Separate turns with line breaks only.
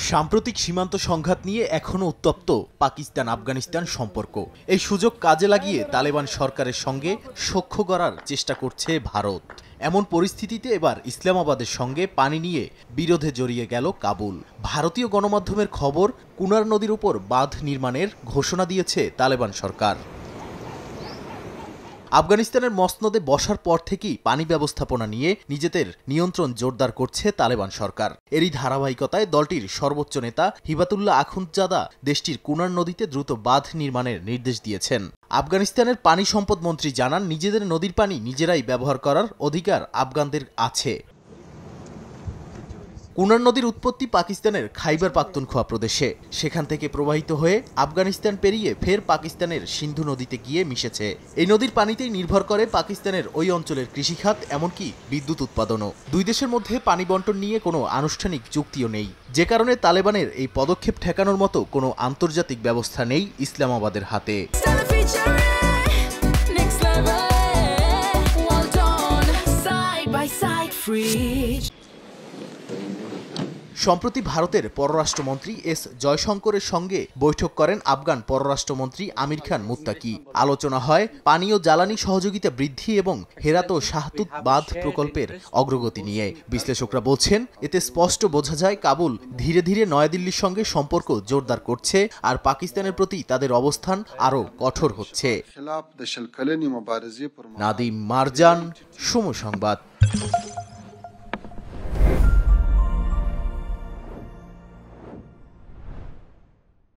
সাম্প্রতিক সীমান্ত সংঘাত নিয়ে এখনও উত্তপ্ত পাকিস্তান আফগানিস্তান সম্পর্ক। এই সুযোগ কাজে লাগিয়ে তালেবান সরকারের সঙ্গে সখ্য গড়ার চেষ্টা করছে ভারত। এমন পরিস্থিতিতে এবার ইসলামাবাদের সঙ্গে পানি নিয়ে বিরোধে জড়িয়ে গেল কাবুল। ভারতীয় গণমাধ্যমের খবর, কুনার নদীর উপর বাঁধ নির্মাণের ঘোষণা দিয়েছে তালেবান সরকার। আফগানিস্তানের মসনদে বসার পর থেকেই পানি ব্যবস্থাপনা নিয়ে নিজেদের নিয়ন্ত্রণ জোরদার করছে তালেবান সরকার। এরই ধারাবাহিকতায় দলটির সর্বোচ্চ নেতা হিবাতুল্লাহ আখুনজাদা দেশটির কুনার নদীতে দ্রুত বাঁধ নির্মাণের নির্দেশ দিয়েছেন। আফগানিস্তানের পানি সম্পদ মন্ত্রী জানান, নিজেদের নদীর পানি নিজেরাই ব্যবহার করার অধিকার আফগানদের আছে। কুনার নদীর উৎপত্তি পাকিস্তানের খাইবার পাখতুনখোয়া প্রদেশে। সেখান থেকে প্রবাহিত হয়ে আফগানিস্তান পেরিয়ে ফের পাকিস্তানের সিন্ধু নদীতে গিয়ে মিশেছে। এই নদীর পানিতেই নির্ভর করে পাকিস্তানের ওই অঞ্চলের কৃষিখাত, এমনকি বিদ্যুৎ উৎপাদনও। দুই দেশের মধ্যে পানি বন্টন নিয়ে কোনো আনুষ্ঠানিক চুক্তিও নেই, যে কারণে তালেবানের এই পদক্ষেপ ঠেকানোর মতো কোনো আন্তর্জাতিক ব্যবস্থা নেই ইসলামাবাদের হাতে। সম্প্রতি ভারতের পররাষ্ট্রমন্ত্রী এস জয়শঙ্করের সঙ্গে বৈঠক করেন আফগান পররাষ্ট্রমন্ত্রী আমির খান মুত্তাকি। আলোচনা হয় পানি ও জ্বালানি সহযোগিতা বৃদ্ধি এবং হেরাত ও শাহতুত বাঁধ প্রকল্পের অগ্রগতি নিয়ে। বিশ্লেষকরা বলছেন, এতে স্পষ্ট বোঝা যায় কাবুল ধীরে ধীরে নয়াদিল্লির সঙ্গে সম্পর্ক জোরদার করছে আর পাকিস্তানের প্রতি তাদের অবস্থান আরও কঠোর হচ্ছে। নাদিম মারজান, সময় সংবাদ।